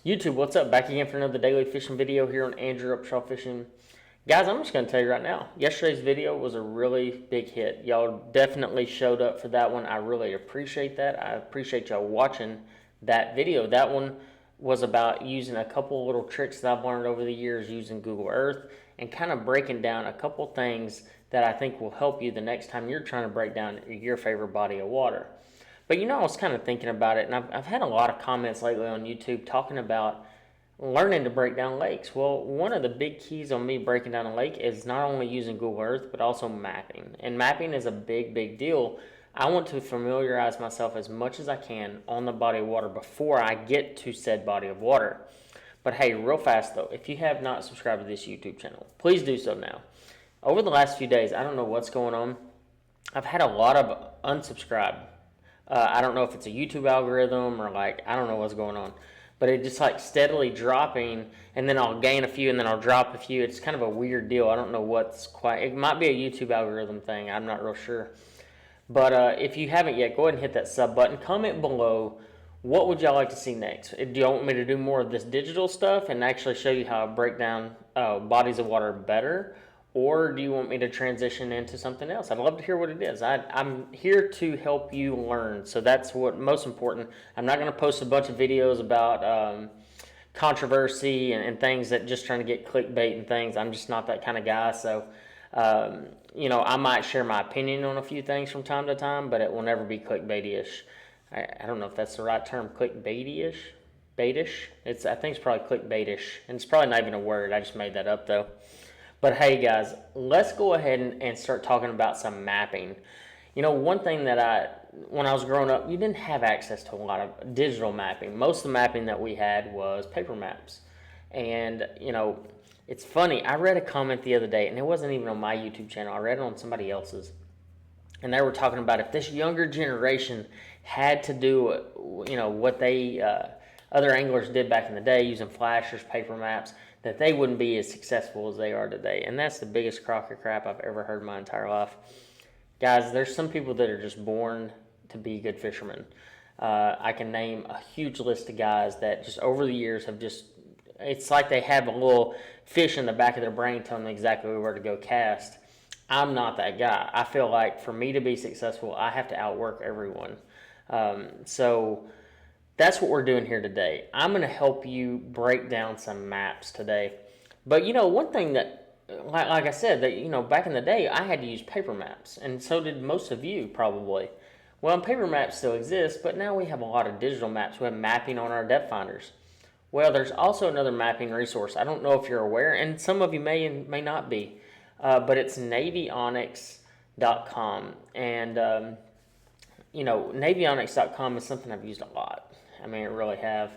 YouTube, what's up? Back again for another daily fishing video here on Andrew Upshaw Fishing. Guys, I'm just going to tell you right now, yesterday's video was a really big hit. Y'all definitely showed up for that one. I really appreciate that. I appreciate y'all watching that video. That one was about using a couple little tricks that I've learned over the years using Google Earth and kind of breaking down a couple things that I think will help you the next time you're trying to break down your favorite body of water. But I was kind of thinking about it, and I've had a lot of comments lately on YouTube talking about learning to break down lakes. Well, one of the big keys on me breaking down a lake is not only using Google Earth, but also mapping. And mapping is a big, big deal. I want to familiarize myself as much as I can on the body of water before I get to said body of water. But hey, real fast though, if you have not subscribed to this YouTube channel, please do so now. Over the last few days, I don't know what's going on. I've had a lot of unsubscribe. I don't know if it's a YouTube algorithm or I don't know what's going on. But it just steadily dropping, and then I'll gain a few and then I'll drop a few. It's kind of a weird deal. I don't know what's quite, it might be a YouTube algorithm thing. I'm not real sure. But if you haven't yet, go ahead and hit that sub button. Comment below, what would y'all like to see next? Do y'all want me to do more of this digital stuff and actually show you how I break down bodies of water better? Or do you want me to transition into something else? I'd love to hear what it is. I'm here to help you learn. So that's what most important. I'm not going to post a bunch of videos about controversy and things that just trying to get clickbait and things. I'm just not that kind of guy. So, I might share my opinion on a few things from time to time, but it will never be clickbaity-ish. I don't know if that's the right term, clickbaity-ish. Baitish? I think it's probably clickbaitish. And it's probably not even a word. I just made that up though. But hey guys, let's go ahead and start talking about some mapping. One thing that when I was growing up, you didn't have access to a lot of digital mapping. Most of the mapping that we had was paper maps. And, it's funny, I read a comment the other day, and it wasn't even on my YouTube channel. I read it on somebody else's. And they were talking about if this younger generation had to do, what they other anglers did back in the day using flashers, paper maps, that they wouldn't be as successful as they are today. And that's the biggest crock of crap I've ever heard in my entire life. Guys, there's some people that are just born to be good fishermen. I can name a huge list of guys that just over the years have it's like they have a little fish in the back of their brain telling them exactly where to go cast. I'm not that guy. I feel like for me to be successful, I have to outwork everyone. So that's what we're doing here today. I'm going to help you break down some maps today. But one thing that, like I said, that back in the day, I had to use paper maps, and so did most of you probably. Well, paper maps still exist, but now we have a lot of digital maps. We have mapping on our depth finders. Well, there's also another mapping resource. I don't know if you're aware, and some of you may and may not be, but it's Navionics.com. And, Navionics.com is something I've used a lot. I mean, it really have.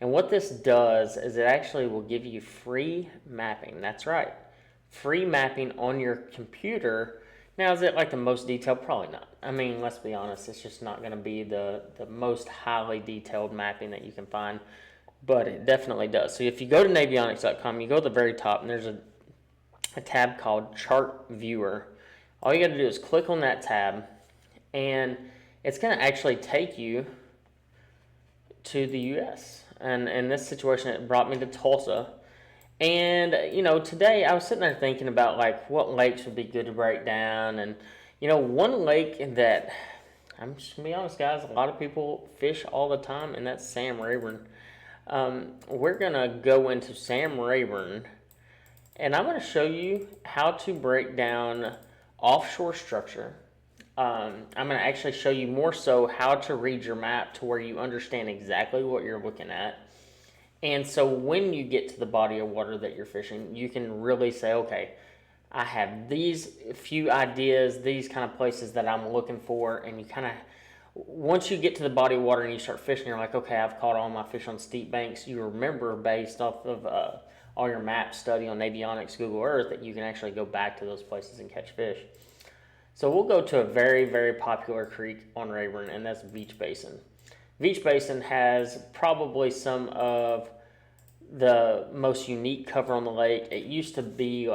And what this does is it actually will give you free mapping. That's right. Free mapping on your computer. Now, is it the most detailed? Probably not. I mean, let's be honest. It's just not going to be the most highly detailed mapping that you can find. But it definitely does. So if you go to Navionics.com, you go to the very top, and there's a tab called Chart Viewer. All you got to do is click on that tab, and it's going to actually take you to the U.S. And in this situation, it brought me to Tulsa. And, today I was sitting there thinking about, what lakes would be good to break down. And, one lake that, I'm just going to be honest, guys, a lot of people fish all the time, and that's Sam Rayburn. We're going to go into Sam Rayburn, and I'm going to show you how to break down offshore structure. I'm going to actually show you more so how to read your map to where you understand exactly what you're looking at. And so when you get to the body of water that you're fishing, you can really say, okay, I have these few ideas, these kind of places that I'm looking for. And you kind of, once you get to the body of water and you start fishing, you're like, okay, I've caught all my fish on steep banks. You remember based off of all your map study on Navionics, Google Earth, that you can actually go back to those places and catch fish. So we'll go to a very, very popular creek on Rayburn, and that's Beach Basin. Beach Basin has probably some of the most unique cover on the lake. It used to be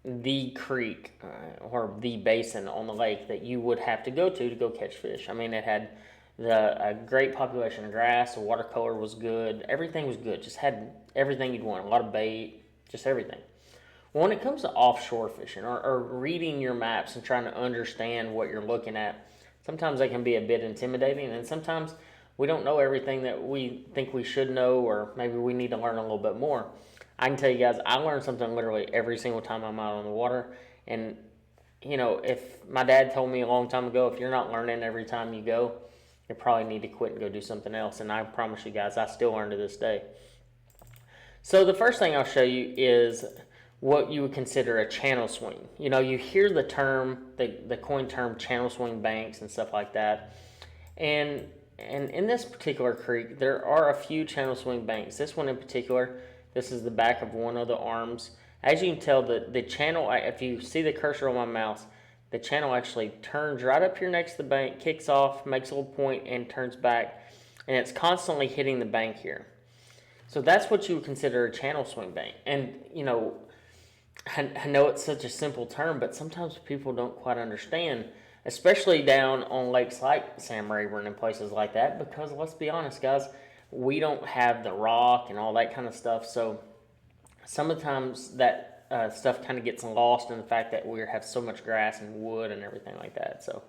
the creek or the basin on the lake that you would have to go catch fish. I mean, it had A great population of grass. The water color was good. Everything was good. Just had everything you'd want. A lot of bait, just everything. Well, when it comes to offshore fishing or reading your maps and trying to understand what you're looking at, sometimes they can be a bit intimidating, and sometimes we don't know everything that we think we should know, or maybe we need to learn a little bit more. I can tell you guys, I learn something literally every single time I'm out on the water. And, if my dad told me a long time ago, if you're not learning every time you go, you probably need to quit and go do something else. And I promise you guys, I still learn to this day. So the first thing I'll show you is what you would consider a channel swing. You hear the term, the coin term channel swing banks and stuff like that. And in this particular creek, there are a few channel swing banks. This one in particular, this is the back of one of the arms. As you can tell, the channel, if you see the cursor on my mouse, the channel actually turns right up here next to the bank, kicks off, makes a little point, and turns back. And it's constantly hitting the bank here. So that's what you would consider a channel swing bank. And, I know it's such a simple term, but sometimes people don't quite understand, especially down on lakes like Sam Rayburn and places like that, because let's be honest, guys, we don't have the rock and all that kind of stuff. So sometimes that stuff kind of gets lost in the fact that we have so much grass and wood and everything like that. So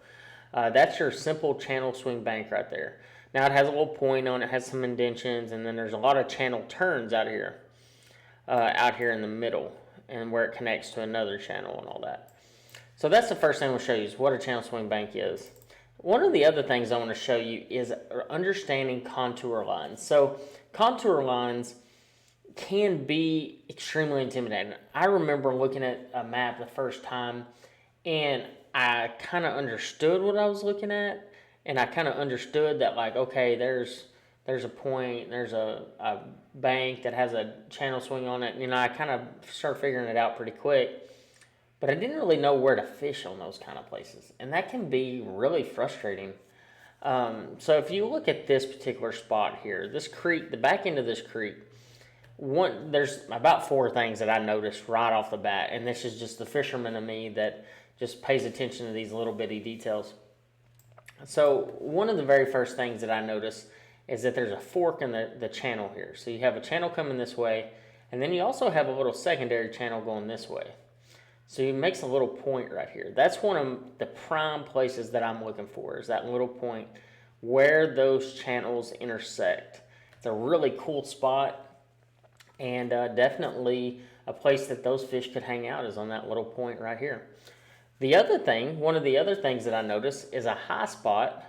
that's your simple channel swing bank right there. Now it has a little point on it, has some indentions, and then there's a lot of channel turns out here in the middle, and where it connects to another channel and all that. So that's the first thing we'll show you, is what a channel swing bank is. One of the other things I want to show you is understanding contour lines. So contour lines can be extremely intimidating. I remember looking at a map the first time, and I kind of understood what I was looking at, and I kind of understood that, like, okay, there's a point, there's a bank that has a channel swing on it. I kind of started figuring it out pretty quick, but I didn't really know where to fish on those kind of places, and that can be really frustrating. So if you look at this particular spot here, this creek, the back end of this creek, there's about 4 things that I noticed right off the bat, and this is just the fisherman in me that just pays attention to these little bitty details. So one of the very first things that I noticed is that there's a fork in the channel here. So you have a channel coming this way, and then you also have a little secondary channel going this way. So it makes a little point right here. That's one of the prime places that I'm looking for, is that little point where those channels intersect. It's a really cool spot, and definitely a place that those fish could hang out is on that little point right here. One of the other things that I noticed is a high spot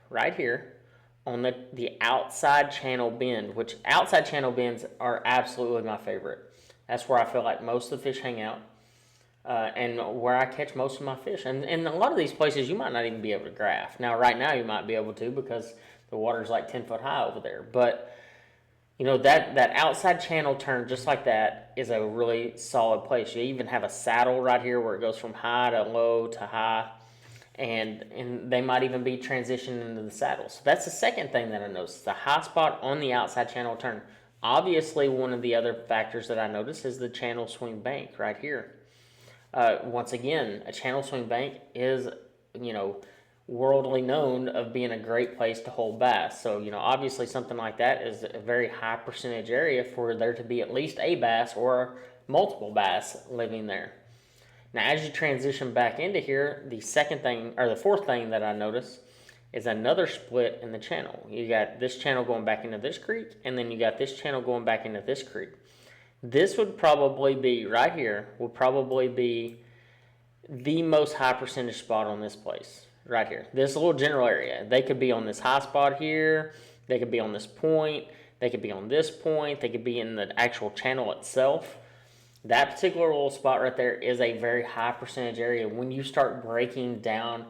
right here on the outside channel bend, which outside channel bends are absolutely my favorite. That's where I feel like most of the fish hang out, and where I catch most of my fish. And a lot of these places you might not even be able to graph. Now, right now you might be able to, because the water's like 10 foot high over there. But that outside channel turn just like that is a really solid place. You even have a saddle right here where it goes from high to low to high, and they might even be transitioning into the saddle. So that's the second thing that I noticed, the high spot on the outside channel turn. Obviously, one of the other factors that I noticed is the channel swing bank right here. Once again, a channel swing bank is, worldly known of being a great place to hold bass. So, obviously something like that is a very high percentage area for there to be at least a bass or multiple bass living there. Now, as you transition back into here, the fourth thing that I noticed is another split in the channel. You got this channel going back into this creek, and then you got this channel going back into this creek. This would probably be, right here, the most high percentage spot on this place. Right here, this little general area. They could be on this high spot here, they could be on this point, they could be on this point, they could be in the actual channel itself. That particular little spot right there is a very high percentage area when you start breaking down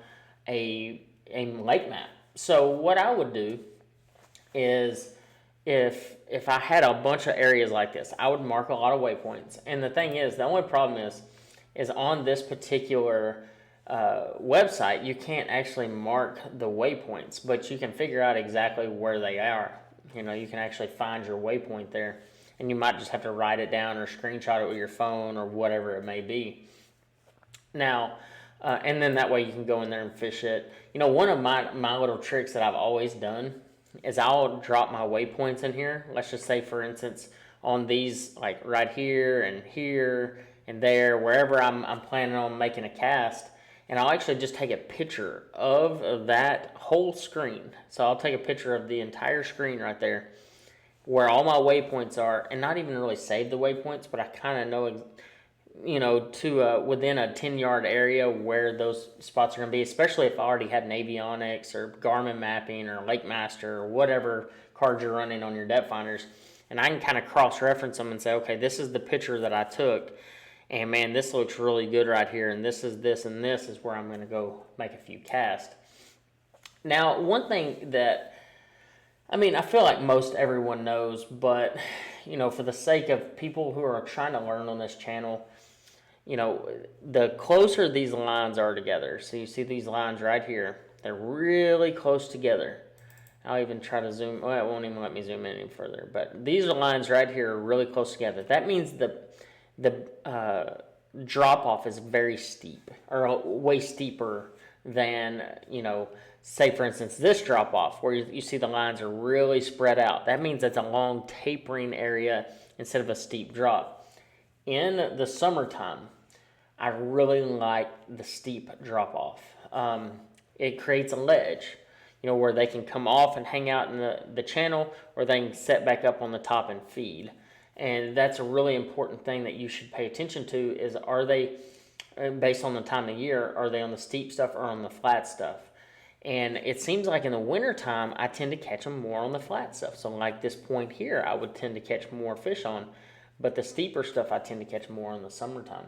a lake map. So what I would do is, if I had a bunch of areas like this, I would mark a lot of waypoints. And the thing is, the only problem is on this particular website, you can't actually mark the waypoints, but you can figure out exactly where they are. You can actually find your waypoint there, and you might just have to write it down or screenshot it with your phone or whatever it may be. Now, And then that way you can go in there and fish it. You know, one of my little tricks that I've always done is I'll drop my waypoints in here. Let's just say, for instance, on these, like right here and there, wherever I'm planning on making a cast, and I'll actually just take a picture of that whole screen. So I'll take a picture of the entire screen right there where all my waypoints are, and not even really save the waypoints, but I kind of know, you know, to within a 10-yard area where those spots are going to be, especially if I already had Navionics or Garmin mapping or Lake Master or whatever cards you're running on your depth finders. And I can kind of cross-reference them and say, okay, this is the picture that I took, and man, this looks really good right here, and this is this, and this is where I'm going to go make a few casts. Now, one thing that, I mean, I feel like most everyone knows, but, you know, for the sake of people who are trying to learn on this channel, you know, the closer these lines are together, so you see these lines right here, they're really close together. I'll even try to zoom, well, it won't even let me zoom in any further, but these are lines right here are really close together. That means the drop-off is very steep, or way steeper than, you know, say, for instance, this drop-off, where you see the lines are really spread out. That means it's a long tapering area instead of a steep drop. In the summertime, I really like the steep drop-off. It creates a ledge, you know, where they can come off and hang out in the channel, or they can set back up on the top and feed. And that's a really important thing that you should pay attention to is, are they, based on the time of year, are they on the steep stuff or on the flat stuff? And it seems like in the wintertime, I tend to catch them more on the flat stuff. So like this point here, I would tend to catch more fish on, but the steeper stuff I tend to catch more in the summertime.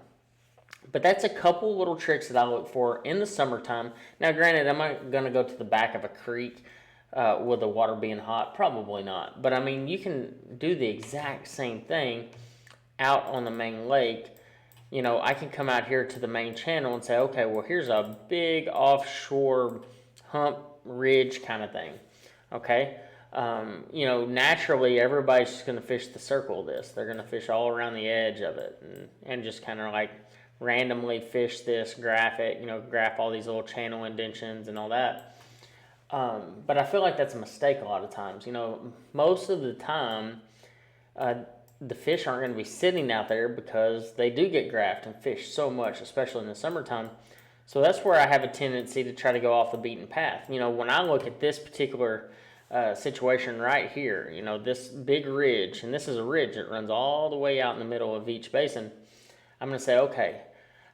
But that's a couple little tricks that I look for in the summertime. Now, granted, am I going to go to the back of a creek with the water being hot? Probably not. But, I mean, you can do the exact same thing out on the main lake. You know, I can come out here to the main channel and say, okay, well, here's a big offshore hump ridge kind of thing. Okay? You know, naturally, everybody's just going to fish the circle of this. They're going to fish all around the edge of it and just kind of like randomly fish this, graph it, you know, graph all these little channel indentions and all that. But I feel like that's a mistake a lot of times. You know, most of the time, the fish aren't going to be sitting out there because they do get graphed and fished so much, especially in the summertime. So that's where I have a tendency to try to go off the beaten path. You know, when I look at this particular situation right here, you know, this big ridge, and this is a ridge that runs all the way out in the middle of each basin, I'm going to say, okay,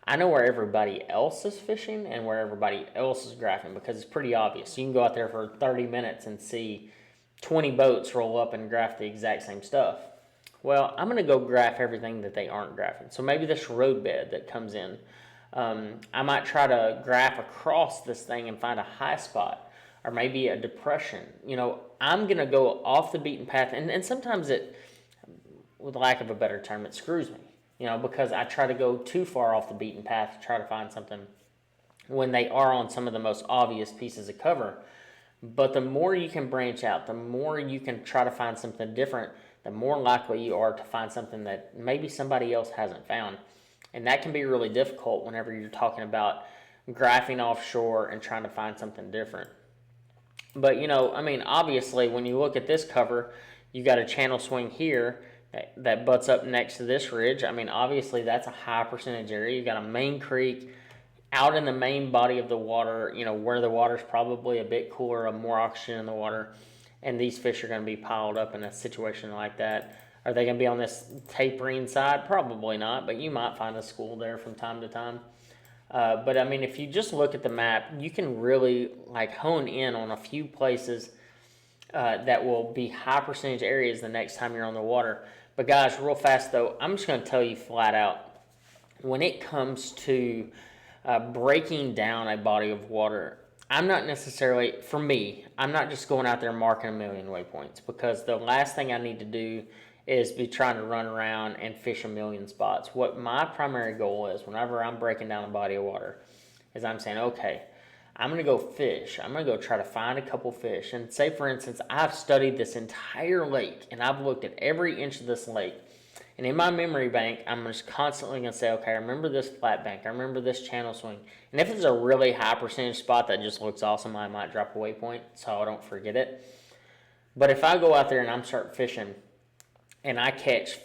I know where everybody else is fishing and where everybody else is graphing, because it's pretty obvious. You can go out there for 30 minutes and see 20 boats roll up and graph the exact same stuff. Well, I'm going to go graph everything that they aren't graphing. So maybe this roadbed that comes in, I might try to graph across this thing and find a high spot, or maybe a depression. You know, I'm going to go off the beaten path, and sometimes it, with lack of a better term, it screws me. You know, because I try to go too far off the beaten path to try to find something when they are on some of the most obvious pieces of cover. But the more you can branch out, the more you can try to find something different, the more likely you are to find something that maybe somebody else hasn't found. And that can be really difficult whenever you're talking about graphing offshore and trying to find something different. But, you know, I mean, obviously, when you look at this cover, you got a channel swing here that butts up next to this ridge. I mean, obviously, that's a high percentage area. You got a main creek out in the main body of the water, you know, where the water's probably a bit cooler, more oxygen in the water, and these fish are going to be piled up in a situation like that. Are they going to be on this tapering side? Probably not, but you might find a school there from time to time. But, I mean, if you just look at the map, you can really, like, hone in on a few places that will be high percentage areas the next time you're on the water. But guys, real fast though, I'm just going to tell you flat out, when it comes to breaking down a body of water, I'm not necessarily, for me, I'm not just going out there marking a million waypoints, because the last thing I need to do is be trying to run around and fish a million spots. What my primary goal is whenever I'm breaking down a body of water is I'm saying, okay, I'm going to go fish. I'm going to go try to find a couple fish. And say, for instance, I've studied this entire lake, and I've looked at every inch of this lake. And in my memory bank, I'm just constantly going to say, okay, I remember this flat bank. I remember this channel swing. And if it's a really high percentage spot that just looks awesome, I might drop a waypoint so I don't forget it. But if I go out there and I'm start fishing and I catch,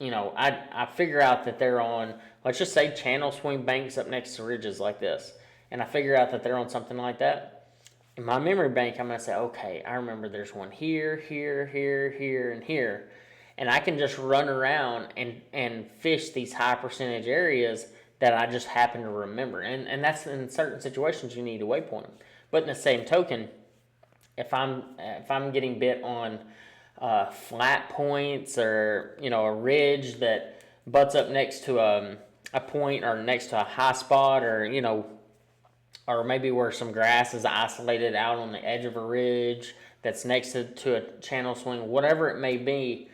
I figure out that they're on, let's just say channel swing banks up next to ridges like this. And I figure out that they're on something like that. In my memory bank, I'm going to say, okay, I remember there's one here, here, here, here, and here. And I can just run around and fish these high percentage areas that I just happen to remember. And that's in certain situations you need to waypoint them. But in the same token, if I'm getting bit on flat points or a ridge that butts up next to a point or next to a high spot or maybe where some grass is isolated out on the edge of a ridge that's next to a channel swing, whatever it may be,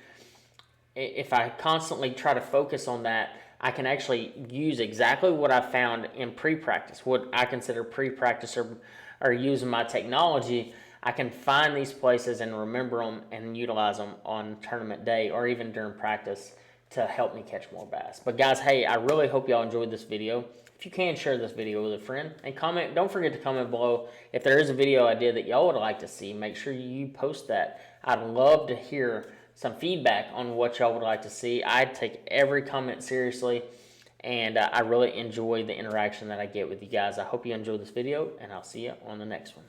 if I constantly try to focus on that, I can actually use exactly what I found in pre-practice, what I consider pre-practice or using my technology. I can find these places and remember them and utilize them on tournament day or even during practice to help me catch more bass. But guys, hey, I really hope y'all enjoyed this video. If you can, share this video with a friend and comment. Don't forget to comment below if there is a video idea that y'all would like to see. Make sure you post that. I'd love to hear some feedback on what y'all would like to see. I take every comment seriously, and I really enjoy the interaction that I get with you guys. I hope you enjoyed this video, and I'll see you on the next one.